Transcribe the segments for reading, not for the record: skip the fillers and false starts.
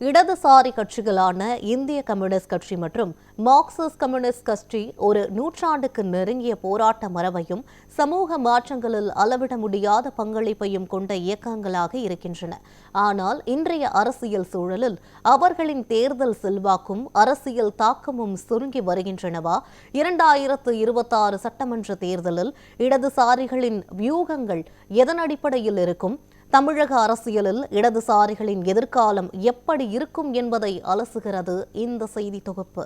இடதுசாரி கட்சிகளான இந்திய கம்யூனிஸ்ட் கட்சி மற்றும் மார்க்சிஸ்ட் கம்யூனிஸ்ட் கட்சி ஒரு நூற்றாண்டுக்கு நெருங்கிய போராட்ட மரபையும் சமூக மாற்றங்களில் அளவிட முடியாத பங்களிப்பையும் கொண்ட இயக்கங்களாக இருக்கின்றன. ஆனால் இன்றைய அரசியல் சூழலில் அவர்களின் தேர்தல் செல்வாக்கும் அரசியல் தாக்கமும் சுருங்கி வருகின்றனவா? 2026 சட்டமன்ற தேர்தலில் இடதுசாரிகளின் வியூகங்கள் எதன் அடிப்படையில் இருக்கும்? தமிழக அரசியலில் இடதுசாரிகளின் எதிர்காலம் எப்படி இருக்கும் என்பதை அலசுகிறது இந்த செய்தி தொகுப்பு.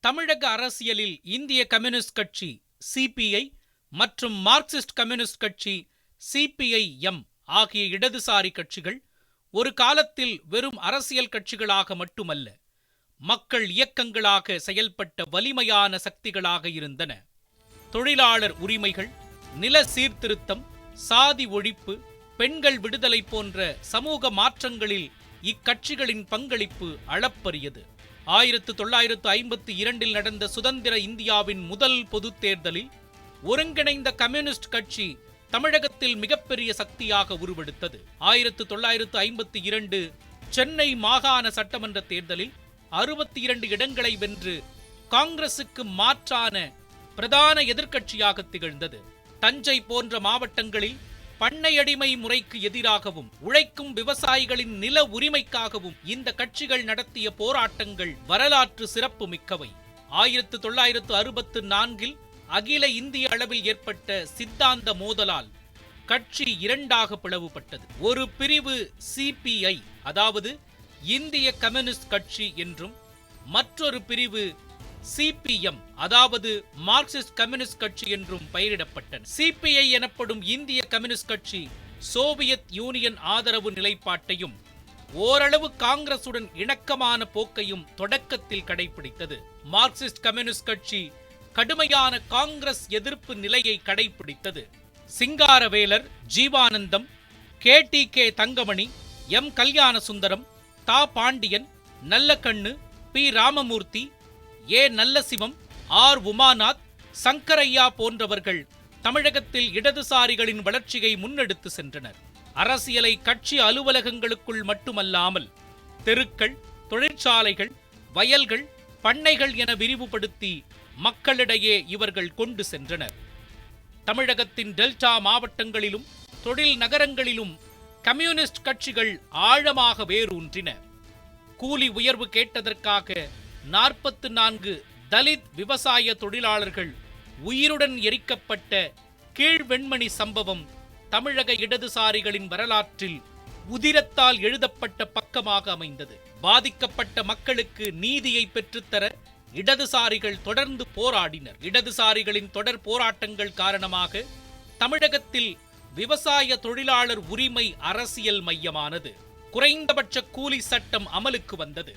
தமிழக அரசியலில் இந்திய கம்யூனிஸ்ட் கட்சி சிபிஐ மற்றும் மார்க்சிஸ்ட் கம்யூனிஸ்ட் கட்சி சிபிஐ-எம் ஆகிய இடதுசாரி கட்சிகள் ஒரு காலத்தில் வெறும் அரசியல் கட்சிகளாக மட்டுமல்ல, மக்கள் இயக்கங்களாக செயல்பட்ட வலிமையான சக்திகளாக இருந்தன. தொழிலாளர் உரிமைகள், நில சீர்திருத்தம், சாதி ஒழிப்பு, பெண்கள் விடுதலை போன்ற சமூக மாற்றங்களில் இக்கட்சிகளின் பங்களிப்பு அளப்பரியது. 1952 நடந்த சுதந்திர இந்தியாவின் முதல் பொதுத் தேர்தலில் ஒருங்கிணைந்த கம்யூனிஸ்ட் கட்சி தமிழகத்தில் மிகப்பெரிய சக்தியாக உருவெடுத்தது. 1952 சென்னை மாகாண சட்டமன்ற தேர்தலில் 62 இடங்களை வென்று காங்கிரசுக்கு மாற்றான பிரதான எதிர்க்கட்சியாக திகழ்ந்தது. தஞ்சை போன்ற மாவட்டங்களில் பண்ணையடிமை முறைக்கு எதிராகவும் உழைக்கும் விவசாயிகளின் நில உரிமைக்காகவும் இந்த கட்சிகள் நடத்திய போராட்டங்கள் வரலாற்று சிறப்பு மிக்கவை. 1964 அகில இந்திய அளவில் ஏற்பட்ட சித்தாந்த மோதலால் கட்சி இரண்டாக பிளவுபட்டது. ஒரு பிரிவு சிபிஐ, அதாவது இந்திய கம்யூனிஸ்ட் கட்சி என்றும், மற்றொரு பிரிவு சிபிஎம், அதாவது மார்க்சிஸ்ட் கம்யூனிஸ்ட் கட்சி என்றும் பெயரிடப்பட்டன. சிபிஐ எனப்படும் இந்திய கம்யூனிஸ்ட் கட்சி சோவியத் யூனியன் ஆதரவு நிலைப்பாட்டையும் ஓரளவு காங்கிரசுடன் இணக்கமான போக்கையும் தொடக்கத்தில் கடைபிடித்தது. மார்க்சிஸ்ட் கம்யூனிஸ்ட் கட்சி கடுமையான காங்கிரஸ் எதிர்ப்பு நிலையை கடைபிடித்தது. சிங்காரவேலர், ஜீவானந்தம், கே தங்கமணி, எம் கல்யாணசுந்தரம், தா பாண்டியன், நல்லக்கண்ணு, பி ராமமூர்த்தி, ஏ நல்லசிவம், ஆர் உமாநாத், சங்கரையா போன்றவர்கள் தமிழகத்தில் இடதுசாரிகளின் வளர்ச்சியை முன்னெடுத்து சென்றனர். அரசியலை கட்சி அலுவலகங்களுக்குள் மட்டுமல்லாமல் தெருக்கள், தொழிற்சாலைகள், வயல்கள், பண்ணைகள் என விரிவுபடுத்தி மக்களிடையே இவர்கள் கொண்டு சென்றனர். தமிழகத்தின் டெல்டா மாவட்டங்களிலும் தொழில் நகரங்களிலும் கம்யூனிஸ்ட் கட்சிகள் ஆழமாக வேரூன்றின. கூலி உயர்வு கேட்டதற்காக 44 தலித் விவசாய தொழிலாளர்கள் உயிருடன் எரிக்கப்பட்ட கீழ்வெண்மணி சம்பவம் தமிழக இடதுசாரிகளின் வரலாற்றில் உதிரத்தால் எழுதப்பட்ட பக்கமாக அமைந்தது. பாதிக்கப்பட்ட மக்களுக்கு நீதியை பெற்றுத்தர இடதுசாரிகள் தொடர்ந்து போராடினர். இடதுசாரிகளின் தொடர் போராட்டங்கள் காரணமாக தமிழகத்தில் விவசாய தொழிலாளர் உரிமை அரசியல் மையமானது. குறைந்தபட்ச கூலி சட்டம் அமலுக்கு வந்தது.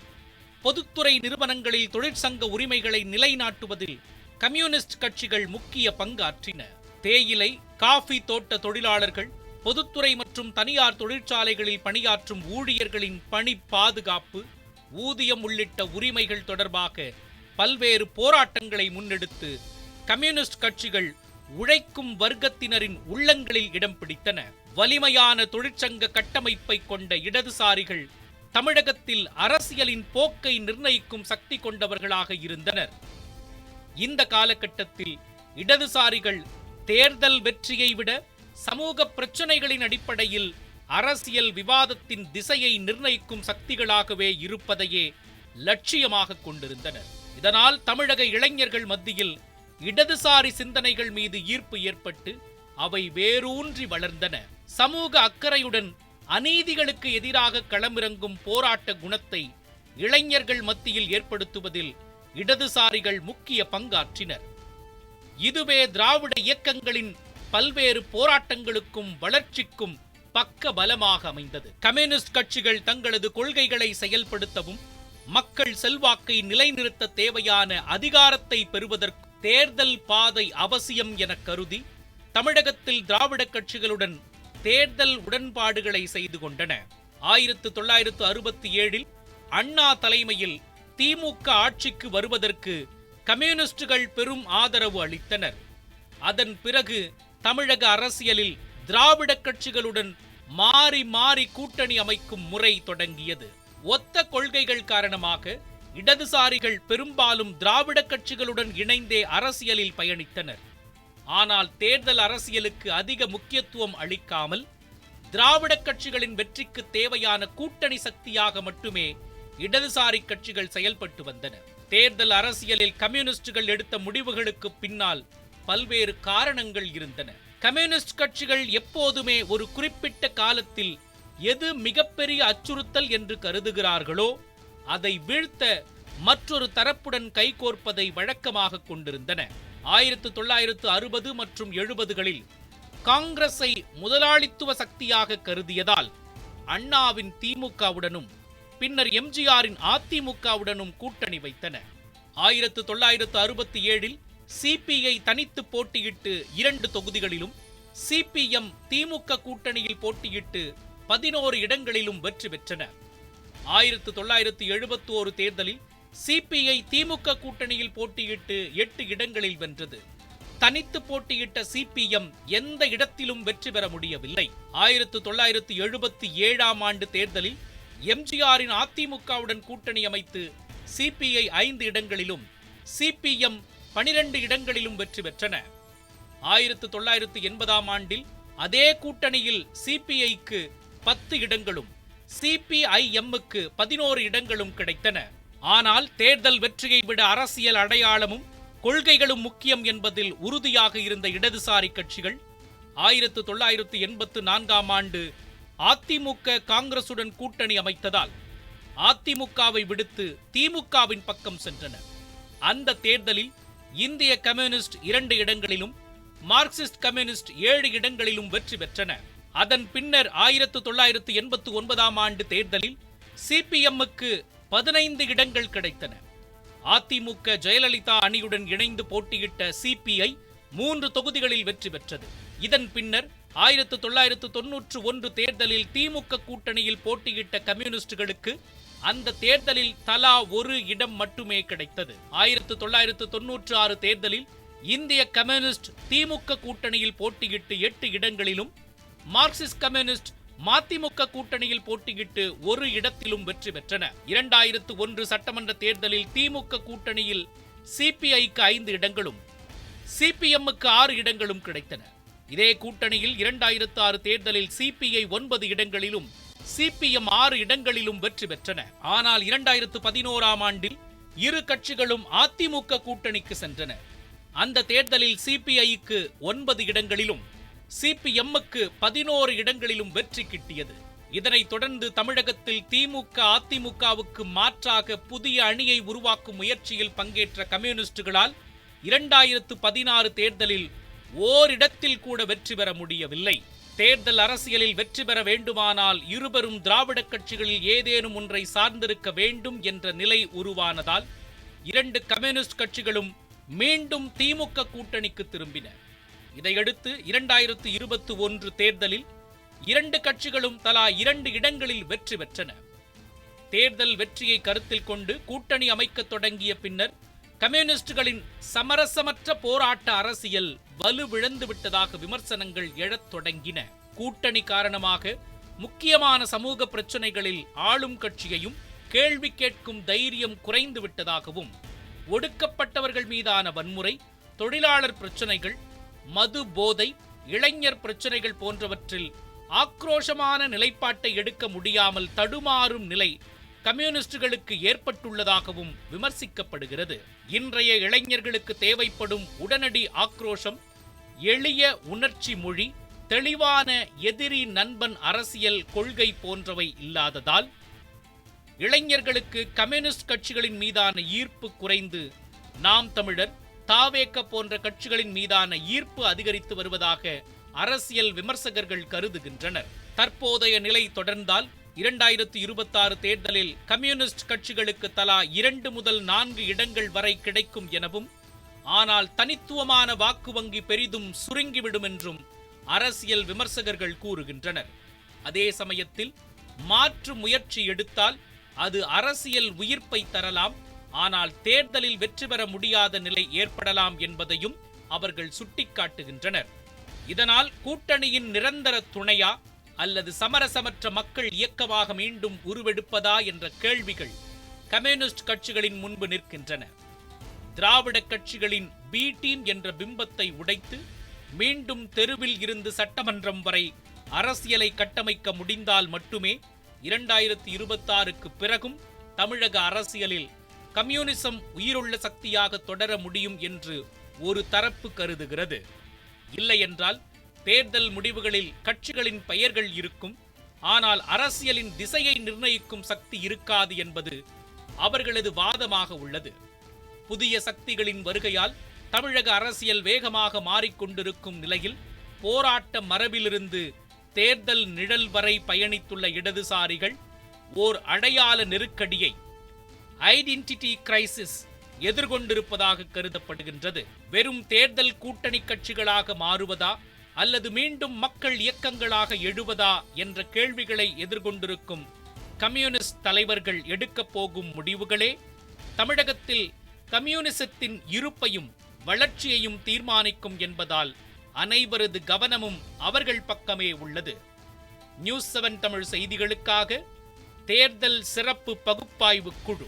பொதுத்துறை நிறுவனங்களில் தொழிற்சங்க உரிமைகளை நிலைநாட்டுவதில் கம்யூனிஸ்ட் கட்சிகள் முக்கிய பங்காற்றின. தேயிலை, காஃபி தோட்ட தொழிலாளர்கள், பொதுத்துறை மற்றும் தனியார் தொழிற்சாலைகளில் பணியாற்றும் ஊழியர்களின் பணி பாதுகாப்பு, ஊதியம் உள்ளிட்ட உரிமைகள் தொடர்பாக பல்வேறு போராட்டங்களை முன்னெடுத்து கம்யூனிஸ்ட் கட்சிகள் உழைக்கும் வர்க்கத்தினரின் உள்ளங்களில் இடம் பிடித்தன. வலிமையான தொழிற்சங்க கட்டமைப்பை கொண்ட இடதுசாரிகள் தமிழகத்தில் அரசியலின் போக்கை நிர்ணயிக்கும் சக்தி கொண்டவர்களாக இருந்தனர். இந்த காலகட்டத்தில் இடதுசாரிகள் தேர்தல் வெற்றியை விட சமூக பிரச்சனைகளின் அடிப்படையில் அரசியல் விவாதத்தின் திசையை நிர்ணயிக்கும் சக்திகளாகவே இருப்பதையே லட்சியமாக கொண்டிருந்தனர். இதனால் தமிழக இளைஞர்கள் மத்தியில் இடதுசாரி சிந்தனைகள் மீது ஈர்ப்பு ஏற்பட்டு அவை வேரூன்றி வளர்ந்தன. சமூக அக்கறையுடன் அநீதிகளுக்கு எதிராக களமிறங்கும் போராட்ட குணத்தை இளைஞர்கள் மத்தியில் ஏற்படுத்துவதில் இடதுசாரிகள் முக்கிய பங்காற்றினர். இதுவே திராவிட இயக்கங்களின் பல்வேறு போராட்டங்களுக்கும் வளர்ச்சிக்கும் பக்க பலமாக அமைந்தது. கம்யூனிஸ்ட் கட்சிகள் தங்களது கொள்கைகளை செயல்படுத்தவும் மக்கள் செல்வாக்கை நிலைநிறுத்த தேவையான அதிகாரத்தை பெறுவதற்கு தேர்தல் பாதை அவசியம் என கருதி தமிழகத்தில் திராவிட கட்சிகளுடன் தேர்தல் உடன்பாடுகளை செய்து கொண்டன. 1967 அண்ணா தலைமையில் திமுக ஆட்சிக்கு வருவதற்கு கம்யூனிஸ்டுகள் பெரும் ஆதரவு அளித்தனர். அதன் பிறகு தமிழக அரசியலில் திராவிட கட்சிகளுடன் மாறி மாறி கூட்டணி அமைக்கும் முறை தொடங்கியது. ஒத்த கொள்கைகள் காரணமாக இடதுசாரிகள் பெரும்பாலும் திராவிட கட்சிகளுடன் இணைந்தே அரசியலில் பயணித்தனர். ஆனால் தேர்தல் அரசியலுக்கு அதிக முக்கியத்துவம் அளிக்காமல் திராவிட கட்சிகளின் வெற்றிக்கு தேவையான கூட்டணி சக்தியாக மட்டுமே இடதுசாரி கட்சிகள் செயல்பட்டு வந்தன. தேர்தல் அரசியலில் கம்யூனிஸ்டுகள் எடுத்த முடிவுகளுக்கு பின்னால் பல்வேறு காரணங்கள் இருந்தன. கம்யூனிஸ்ட் கட்சிகள் எப்போதுமே ஒரு குறிப்பிட்ட காலத்தில் எது மிகப்பெரிய அச்சுறுத்தல் என்று கருதுகிறார்களோ அதை வீழ்த்த மற்றொரு தரப்புடன் கைகோர்ப்பதை வழக்கமாக கொண்டிருந்தன. 1960 மற்றும் 70களில் காங்கிரஸை முதலாளித்துவ சக்தியாக கருதியதால் அண்ணாவின் திமுகவுடனும் பின்னர் எம்ஜிஆரின் அதிமுகவுடனும் கூட்டணி வைத்தன. 1967இல் சிபிஐ தனித்து போட்டியிட்டு 2 தொகுதிகளிலும், சிபிஎம் திமுக கூட்டணியில் போட்டியிட்டு 11 இடங்களிலும் வெற்றி பெற்றன. 1971 தேர்தலில் சிபிஐ திமுக கூட்டணியில் போட்டியிட்டு 8 இடங்களில் வென்றது. தனித்து போட்டியிட்ட சிபிஎம் எந்த இடத்திலும் வெற்றி பெற முடியவில்லை. 1977 தேர்தலில் எம்ஜிஆரின் அதிமுகவுடன் கூட்டணி அமைத்து சிபிஐ 5 இடங்களிலும் சிபிஎம் 12 இடங்களிலும் வெற்றி பெற்றன. 1980 அதே கூட்டணியில் சிபிஐக்கு 10 இடங்களும் சிபிஐஎம்முக்கு 11 இடங்களும் கிடைத்தன. ஆனால் தேர்தல் வெற்றியை விட அரசியல் அடையாளமும் கொள்கைகளும் முக்கியம் என்பதில் உறுதியாக இருந்த இடதுசாரி கட்சிகள் 1984 அதிமுக காங்கிரசுடன் கூட்டணி அமைத்ததால் அதிமுகவை விடுத்து திமுகவின் பக்கம் சென்றன. அந்த தேர்தலில் இந்திய கம்யூனிஸ்ட் 2 இடங்களிலும் மார்க்சிஸ்ட் கம்யூனிஸ்ட் 7 இடங்களிலும் வெற்றி பெற்றன. அதன் பின்னர் 1989 தேர்தலில் சிபிஎம்முக்கு 15 இடங்கள் கிடைத்தன. அதிமுக ஜெயலலிதா அணியுடன் இணைந்து போட்டியிட்ட சிபிஐ 3 தொகுதிகளில் வெற்றி பெற்றது. இதன் பின்னர் 1991 தேர்தலில் திமுக கூட்டணியில் போட்டியிட்ட கம்யூனிஸ்டுகளுக்கு அந்த தேர்தலில் தலா 1 இடம் மட்டுமே கிடைத்தது. 1996 தேர்தலில் இந்திய கம்யூனிஸ்ட் திமுக கூட்டணியில் போட்டியிட்டு 8 இடங்களிலும், மார்க்சிஸ்ட் கம்யூனிஸ்ட் மதிமுக கூட்டணியில் போட்டியிட்டு 1 இடத்திலும் வெற்றி பெற்றன. 2001 சட்டமன்ற தேர்தலில் திமுக கூட்டணியில் சிபிஐக்கு 5 இடங்களும் சிபிஎம்முக்கு 6 இடங்களும் கிடைத்தன. இதே கூட்டணியில் 2006 தேர்தலில் சிபிஐ 9 இடங்களிலும் சிபிஎம் 6 இடங்களிலும் வெற்றி பெற்றன. ஆனால் 2011 இரு கட்சிகளும் அதிமுக கூட்டணிக்கு சென்றன. அந்த தேர்தலில் சிபிஐக்கு 9 இடங்களிலும் சிபிஎம்முக்கு 11 இடங்களிலும் வெற்றி கிட்டியது. இதனைத் தொடர்ந்து தமிழகத்தில் திமுக அதிமுகவுக்கு மாற்றாக புதிய அணியை உருவாக்கும் முயற்சியில் பங்கேற்ற கம்யூனிஸ்டுகளால் 2016 தேர்தலில் ஓரிடத்தில் கூட வெற்றி பெற முடியவில்லை. தேர்தல் அரசியலில் வெற்றி பெற வேண்டுமானால் இருபெரும் திராவிட கட்சிகளில் ஏதேனும் ஒன்றை சார்ந்திருக்க வேண்டும் என்ற நிலை உருவானதால் 2 கம்யூனிஸ்ட் கட்சிகளும் மீண்டும் திமுக கூட்டணிக்கு திரும்பின. இதையடுத்து 2021 தேர்தலில் 2 கட்சிகளும் தலா 2 இடங்களில் வெற்றி பெற்றன. தேர்தல் வெற்றியை கருத்தில் கொண்டு கூட்டணி அமைக்க தொடங்கிய பின்னர் கம்யூனிஸ்டுகளின் சமரசமற்ற போராட்ட அரசியல் வலுவிழந்து விட்டதாக விமர்சனங்கள் எழத் தொடங்கின. கூட்டணி காரணமாக முக்கியமான சமூக பிரச்சனைகளில் ஆளும் கட்சியையும் கேள்வி கேட்கும் தைரியம் குறைந்து விட்டதாகவும், ஒடுக்கப்பட்டவர்கள் மீதான வன்முறை, தொழிலாளர் பிரச்சனைகள், மது போதை, இளைஞர் பிரச்சனைகள் போன்றவற்றில் ஆக்ரோஷமான நிலைப்பாட்டை எடுக்க முடியாமல் தடுமாறும் நிலை கம்யூனிஸ்டுகளுக்கு ஏற்பட்டுள்ளதாகவும் விமர்சிக்கப்படுகிறது. இன்றைய இளைஞர்களுக்கு தேவைப்படும் உடனடி ஆக்ரோஷம், எளிய உணர்ச்சி மொழி, தெளிவான எதிரி நண்பன் அரசியல் கொள்கை போன்றவை இல்லாததால் இளைஞர்களுக்கு கம்யூனிஸ்ட் கட்சிகளின் மீதான ஈர்ப்பு குறைந்து நாம் தமிழர், தாவேக போன்ற கட்சிகளின் மீதான ஈர்ப்பு அதிகரித்து வருவதாக அரசியல் விமர்சகர்கள் கருதுகின்றனர். தற்போதைய நிலை தொடர்ந்தால் 2026 தேர்தலில் கம்யூனிஸ்ட் கட்சிகளுக்கு தலா 2 முதல் 4 இடங்கள் வரை கிடைக்கும் எனவும், ஆனால் தனித்துவமான வாக்கு வங்கி பெரிதும் சுருங்கிவிடும் என்றும் அரசியல் விமர்சகர்கள் கூறுகின்றனர். அதே சமயத்தில் மாற்று முயற்சி எடுத்தால் அது அரசியல் உயிர்ப்பை தரலாம், ஆனால் தேர்தலில் வெற்றி பெற முடியாத நிலை ஏற்படலாம் என்பதையும் அவர்கள் சுட்டிக்காட்டுகின்றனர். இதனால் கூட்டணியின் நிரந்தர துணையா அல்லது சமரசமற்ற மக்கள் இயக்கமாக மீண்டும் உருவெடுப்பதா என்ற கேள்விகள் கம்யூனிஸ்ட் கட்சிகளின் முன்பு நிற்கின்றன. திராவிட கட்சிகளின் பி டீம் என்ற பிம்பத்தை உடைத்து மீண்டும் தெருவில் இருந்து சட்டமன்றம் வரை அரசியலை கட்டமைக்க முடிந்தால் மட்டுமே 2026க்கு பிறகும் தமிழக அரசியலில் கம்யூனிசம் உயிருள்ள சக்தியாக தொடர முடியும் என்று ஒரு தரப்பு கருதுகிறது. இல்லையென்றால் தேர்தல் முடிவுகளில் கட்சிகளின் பெயர்கள் இருக்கும், ஆனால் அரசியலின் திசையை நிர்ணயிக்கும் சக்தி இருக்காது என்பது அவர்களது வாதமாக உள்ளது. புதிய சக்திகளின் வருகையால் தமிழக அரசியல் வேகமாக மாறிக்கொண்டிருக்கும் நிலையில் போராட்ட மரபிலிருந்து தேர்தல் நிழல் வரை பயணித்துள்ள இடதுசாரிகள் ஓர் அடையாள நெருக்கடியை, ஐடென்டிட்டி கிரைசிஸ் எதிர்கொண்டிருப்பதாக கருதப்படுகின்றது. வெறும் தேர்தல் கூட்டணி கட்சிகளாக மாறுவதா அல்லது மீண்டும் மக்கள் இயக்கங்களாக எழுவதா என்ற கேள்விகளை எதிர்கொண்டிருக்கும் கம்யூனிஸ்ட் தலைவர்கள் எடுக்கப் போகும் முடிவுகளே தமிழகத்தில் கம்யூனிசத்தின் இருப்பையும் வளர்ச்சியையும் தீர்மானிக்கும் என்பதால் அனைவரது கவனமும் அவர்கள் பக்கமே உள்ளது. நியூஸ் 7 தமிழ் செய்திகளுக்காக தேர்தல் சிறப்பு பகுப்பாய்வு குழு.